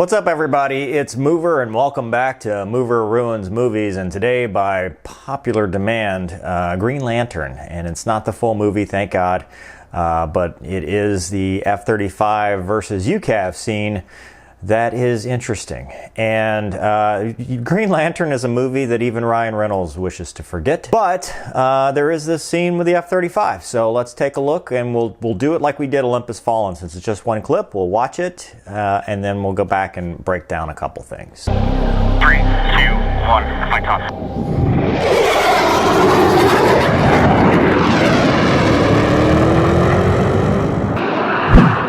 What's up, everybody? It's Mover, and welcome back to Mover Ruins Movies. And today, by popular demand, Green Lantern. And it's not the full movie, thank God, but it is the F-35 versus UCAV scene that is interesting. And Green Lantern is a movie that even Ryan Reynolds wishes to forget. But there is this scene with the F-35. So let's take a look, and we'll do it like we did Olympus Fallen. Since it's just one clip, we'll watch it, and then we'll go back and break down a couple things. 3, 2, 1, fight off.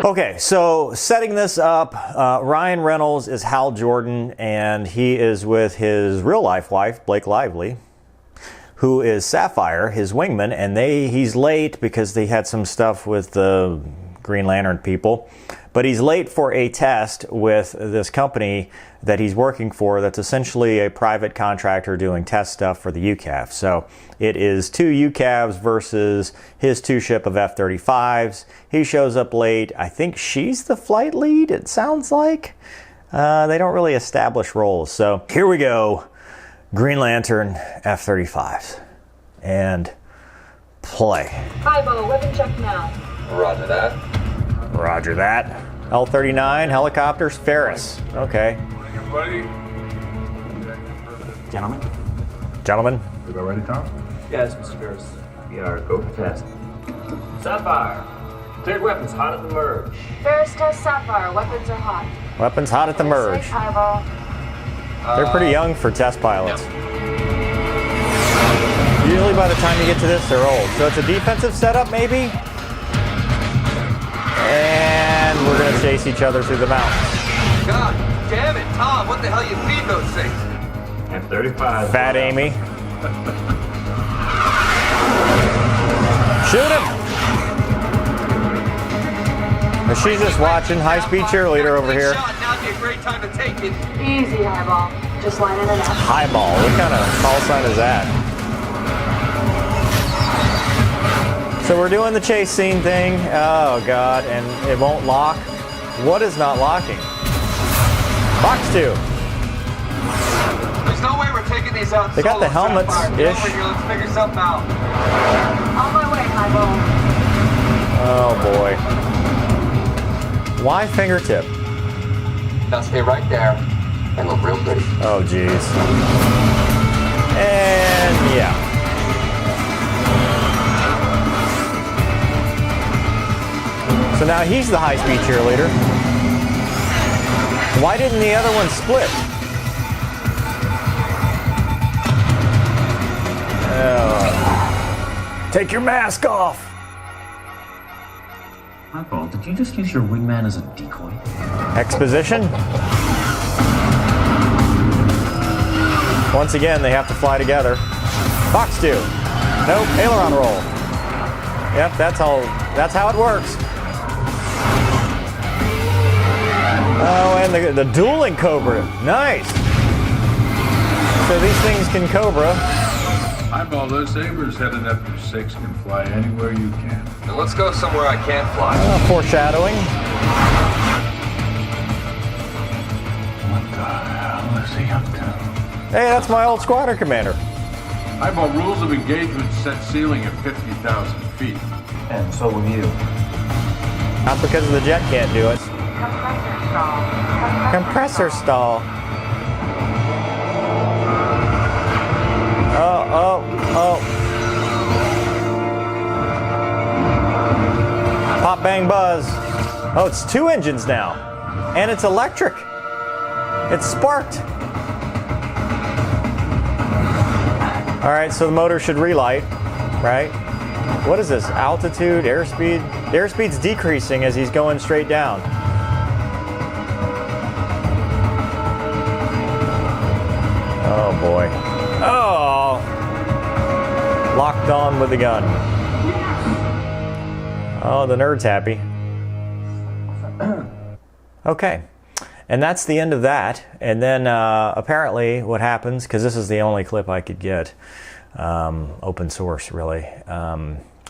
Okay, so setting this up, Ryan Reynolds is Hal Jordan, and he is with his real-life wife, Blake Lively, who is Sapphire, his wingman, and he's late because they had some stuff with the Green Lantern people. But he's late for a test with this company that he's working for that's essentially a private contractor doing test stuff for the UCAV. So it is 2 UCAVs versus his 2 ship of F-35s. He shows up late. I think she's the flight lead, it sounds like. They don't really establish roles. So here we go. Green Lantern, F-35s. And play. Hi, Bo. Weapon check now. Roger that. Roger that. L-39, helicopters, Ferris. Okay. Gentlemen. We about ready, Tom? Yes, Mr. Ferris. We are go for test. Sapphire. Cleared weapons hot at the merge. Ferris test Sapphire. Weapons are hot. Weapons hot at the merge. Safe, Hi, Bo. They're pretty young for test pilots. Usually by the time you get to this, they're old. So it's a defensive setup, maybe? And we're going to chase each other through the mountains. God damn it, Tom! What the hell you feed those things? F-35. Fat Amy. Shoot him! But she's just watching. High-speed cheerleader over here. Now'd be a great time to take it. Easy, Highball. Just lining it up. Highball. What kind of call sign is that? So we're doing the chase scene thing. Oh God, and it won't lock. What is not locking? Box 2. There's no way we're taking these out. They got the helmets-ish. Let's figure something out. On my way, Highball. Oh boy. Why fingertip? Now stay right there and look real pretty. Oh geez. And yeah. So now he's the high-speed cheerleader. Why didn't the other one split? Take your mask off. Highball, did you just use your wingman as a decoy? Exposition. Once again, they have to fly together. Box 2. Nope, aileron roll. Yep, that's how it works. Oh, and the dueling Cobra. Nice. So these things can Cobra. Highball, those Sabres heading up to 6 can fly anywhere you can. Now let's go somewhere I can't fly. Foreshadowing. What the hell is he up to? Hey, that's my old squadron commander. Highball, rules of engagement set ceiling at 50,000 feet. And so will you. Not because the jet can't do it. Compressor stall. Compressor stall. Oh. Pop, bang, buzz. Oh, it's 2 engines now. And it's electric. It's sparked. All right, so the motor should relight, right? What is this? Altitude, airspeed? The airspeed's decreasing as he's going straight down. Oh boy. Oh! Locked on with the gun. Oh, the nerd's happy. Okay. And that's the end of that. And then apparently what happens, because this is the only clip I could get, open source really,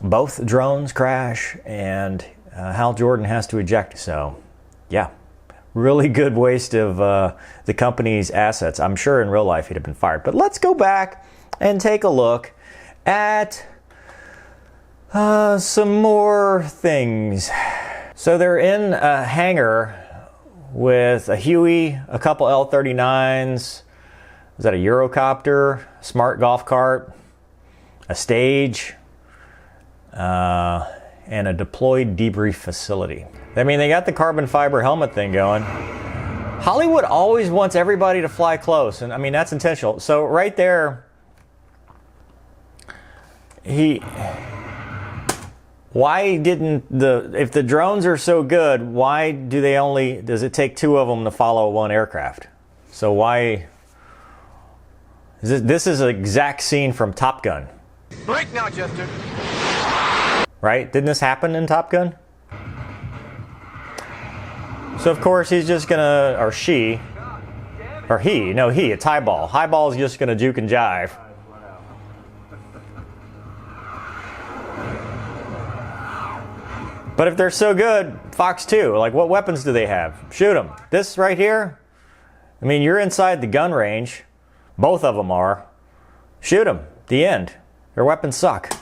both drones crash and Hal Jordan has to eject. So yeah, really good waste of the company's assets. I'm sure in real life he'd have been fired. But let's go back and take a look at some more things. So they're in a hangar with a Huey, a couple L-39s. Is that a Eurocopter? Smart golf cart? A stage? And a deployed debrief facility. I mean, they got the carbon fiber helmet thing going. Hollywood always wants everybody to fly close, and I mean, that's intentional. So right there, why didn't if the drones are so good, why does it take two of them to follow one aircraft? So why, this is an exact scene from Top Gun. Break now, Chester. Right? Didn't this happen in Top Gun? So of course he's just gonna, or she, or he, no he, it's Highball. Highball's just gonna juke and jive. But if they're so good, Fox 2, like what weapons do they have? Shoot them. This right here, I mean, you're inside the gun range. Both of them are. Shoot them. The end. Their weapons suck.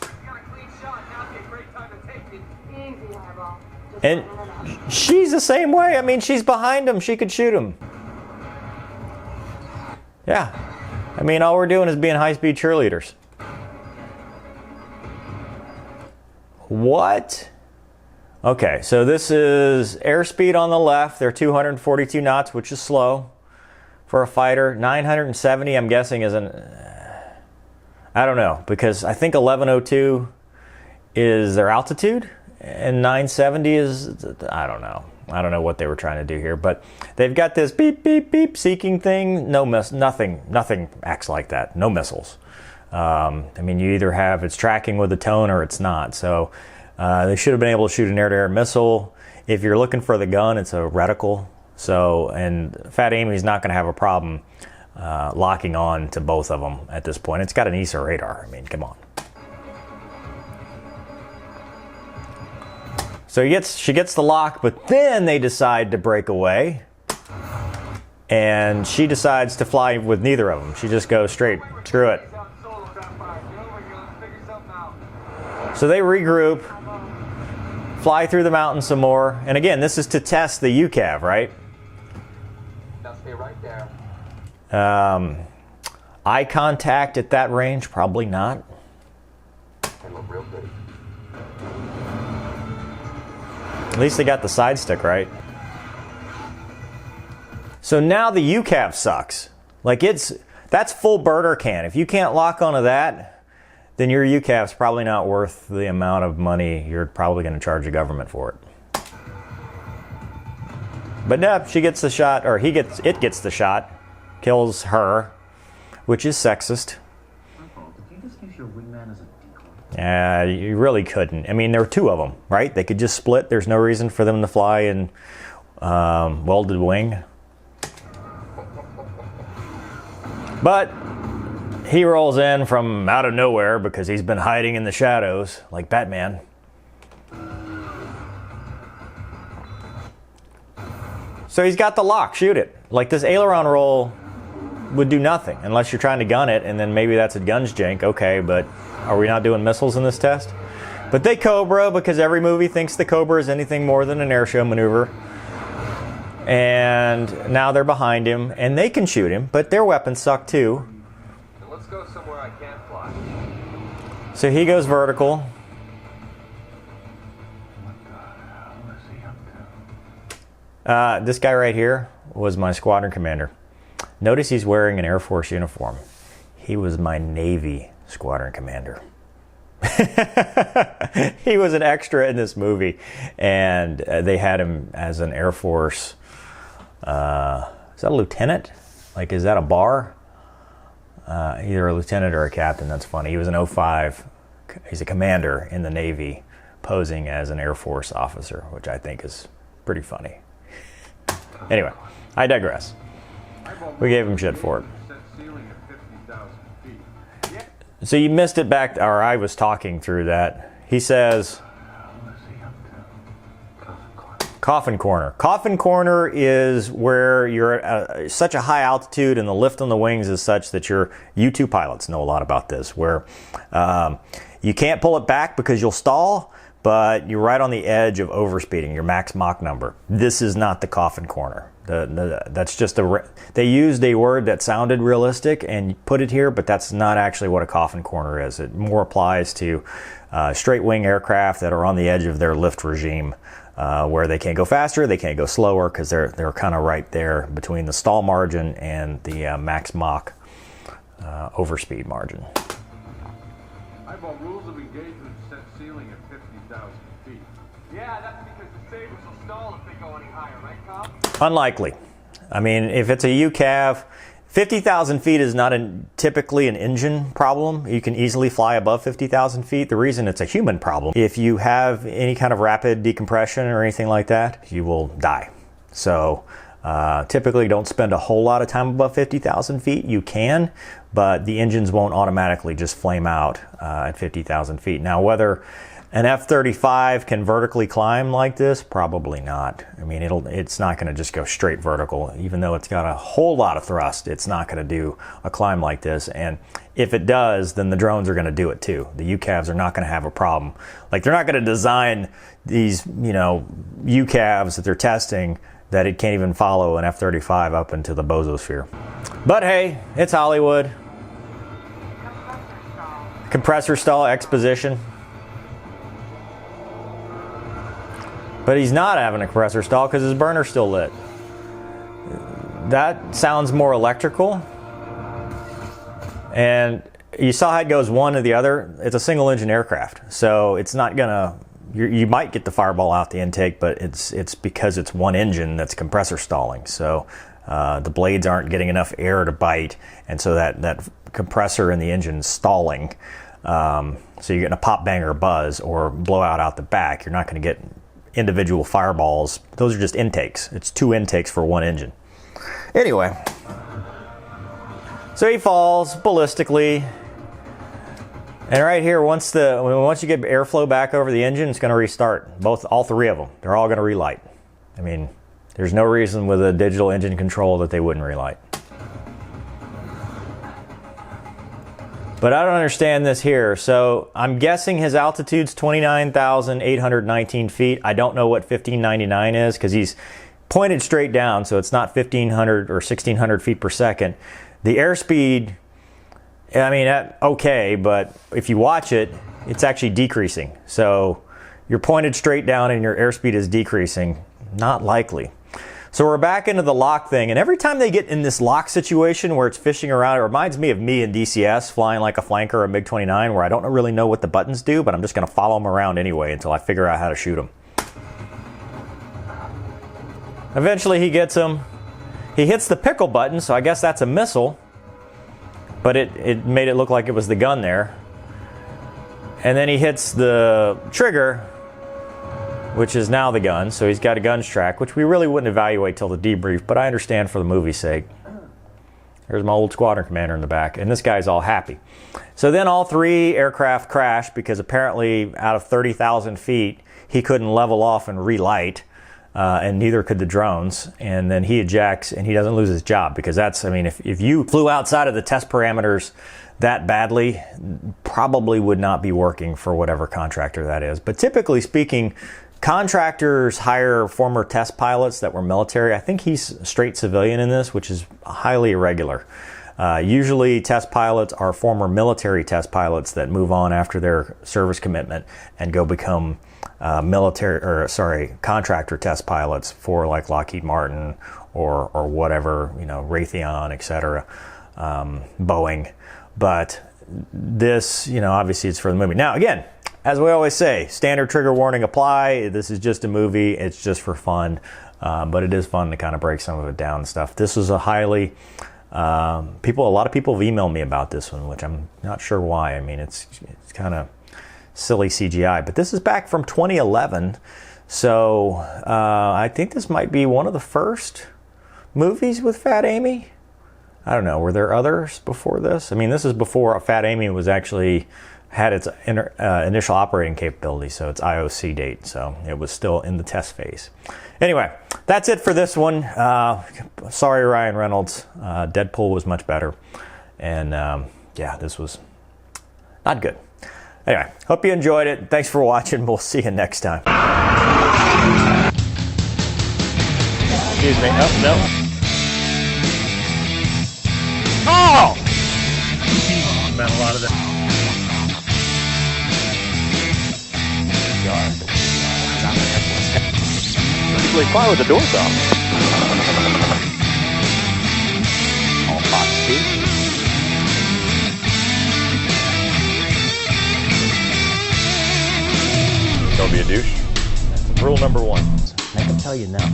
Easy, Eyeball. Just And lining it up. she's the same way. I mean, she's behind him. She could shoot him. Yeah. I mean, all we're doing is being high-speed cheerleaders. What? Okay, so this is airspeed on the left. They're 242 knots, which is slow for a fighter. 970, I'm guessing, is I don't know, because I think 1102 is their altitude, and 970 is, I don't know. I don't know what they were trying to do here, but they've got this beep, beep, beep seeking thing. Nothing acts like that. No missiles. I mean, you either have it's tracking with a tone or it's not. So they should have been able to shoot an air-to-air missile. If you're looking for the gun, it's a reticle. So, and Fat Amy's not going to have a problem locking on to both of them at this point. It's got an ESA radar. I mean, come on. So she gets the lock, but then they decide to break away. And she decides to fly with neither of them. She just goes straight. Screw it. So they regroup, fly through the mountains some more. And again, this is to test the UCAV, right? Now stay right there. Eye contact at that range? Probably not. They look real pretty. At least they got the side stick right. So now the UCAV sucks. Like that's full burner can. If you can't lock onto that, then your UCAV's probably not worth the amount of money you're probably going to charge the government for it. But no, she gets the shot, or it gets the shot, kills her, which is sexist. Did you just use your wingman as a decoy? You really couldn't. I mean, there were two of them, right? They could just split. There's no reason for them to fly in welded wing. But he rolls in from out of nowhere because he's been hiding in the shadows like Batman. So he's got the lock. Shoot it. Like this aileron roll would do nothing unless you're trying to gun it, and then maybe that's a guns jank. Okay, but are we not doing missiles in this test? But they Cobra because every movie thinks the Cobra is anything more than an airshow maneuver. And now they're behind him, and they can shoot him, but their weapons suck too. Now let's go somewhere I can't fly. So he goes vertical. This guy right here was my squadron commander. Notice he's wearing an Air Force uniform. He was my Navy squadron commander. He was an extra in this movie, and they had him as an Air Force. Is that a lieutenant? Like, is that a bar? Either a lieutenant or a captain. That's funny. He was an 05. He's a commander in the Navy, posing as an Air Force officer, which I think is pretty funny. Anyway, I digress. We gave him shit for it. So you missed it back, or I was talking through that. He says, Coffin corner. Coffin corner is where you're at such a high altitude and the lift on the wings is such that your U2 pilots know a lot about this, where you can't pull it back because you'll stall, but you're right on the edge of overspeeding, your max Mach number. This is not the coffin corner. That's just they used a word that sounded realistic and put it here, but that's not actually what a coffin corner is. It more applies to straight wing aircraft that are on the edge of their lift regime, where they can't go faster, they can't go slower, because they're kind of right there between the stall margin and the max Mach overspeed margin. Eyeball, rules of engagement set ceiling at 50,000 feet. Yeah, that's because the sabers will stall if they go any higher, right, Cobb? Unlikely. I mean, if it's a UCAV, 50,000 feet is not typically an engine problem. You can easily fly above 50,000 feet. The reason it's a human problem, if you have any kind of rapid decompression or anything like that, you will die. So typically don't spend a whole lot of time above 50,000 feet. You can, but the engines won't automatically just flame out at 50,000 feet. Now, whether an F-35 can vertically climb like this, probably not. I mean, it's not going to just go straight vertical. Even though it's got a whole lot of thrust, it's not going to do a climb like this. And if it does, then the drones are going to do it too. The UCAVs are not going to have a problem. Like, they're not going to design these, UCAVs that they're testing that it can't even follow an F-35 up into the bozosphere. But hey, it's Hollywood. Compressor stall exposition. But he's not having a compressor stall because his burner's still lit. That sounds more electrical. And you saw how it goes one to the other. It's a single engine aircraft. So it's not gonna, you might get the fireball out the intake, but it's because it's one engine that's compressor stalling. So the blades aren't getting enough air to bite. And so that compressor in the engine is stalling. So you're getting a pop, bang, or buzz or blowout out the back. You're not gonna get individual fireballs. Those are just intakes. It's two intakes for one engine. Anyway, so he falls ballistically, and right here, once you get airflow back over the engine, it's going to restart. All three of them. They're all going to relight. I mean, there's no reason with a digital engine control that they wouldn't relight. But I don't understand this here. So I'm guessing his altitude's 29,819 feet. I don't know what 1599 is because he's pointed straight down, so it's not 1,500 or 1,600 feet per second. The airspeed, I mean, okay, but if you watch it, it's actually decreasing. So you're pointed straight down and your airspeed is decreasing. Not likely. So we're back into the lock thing, and every time they get in this lock situation where it's fishing around, it reminds me of me in DCS flying like a flanker or a MiG-29 where I don't really know what the buttons do, but I'm just going to follow them around anyway until I figure out how to shoot them. Eventually he gets him. He hits the pickle button, so I guess that's a missile, but it made it look like it was the gun there. And then he hits the trigger, which is now the gun, so he's got a guns track, which we really wouldn't evaluate till the debrief, but I understand for the movie's sake. There's my old squadron commander in the back, and this guy's all happy. So then all three aircraft crash because apparently out of 30,000 feet, he couldn't level off and relight, and neither could the drones. And then he ejects, and he doesn't lose his job because that's, I mean, if you flew outside of the test parameters that badly, probably would not be working for whatever contractor that is. But typically speaking, contractors hire former test pilots that were military. I think he's straight civilian in this, which is highly irregular. Usually test pilots are former military test pilots that move on after their service commitment and go become contractor test pilots for like Lockheed Martin or whatever, Raytheon, etc., Boeing. But this, obviously it's for the movie. Now, again, as we always say, standard trigger warning apply. This is just a movie. It's just for fun. But it is fun to kind of break some of it down and stuff. This was a highly... a lot of people have emailed me about this one, which I'm not sure why. I mean, it's kind of silly CGI. But this is back from 2011. So I think this might be one of the first movies with Fat Amy. I don't know. Were there others before this? I mean, this is before Fat Amy was actually had its initial operating capability, so its IOC date, so it was still in the test phase. Anyway, that's it for this one. Sorry, Ryan Reynolds. Deadpool was much better, and yeah, this was not good. Anyway, hope you enjoyed it. Thanks for watching. We'll see you next time. Excuse me. Oh, no. Oh! Meant a lot of that. Usually fine with the doors off. All hot too. Don't be a douche. Rule number 1. I can tell you now.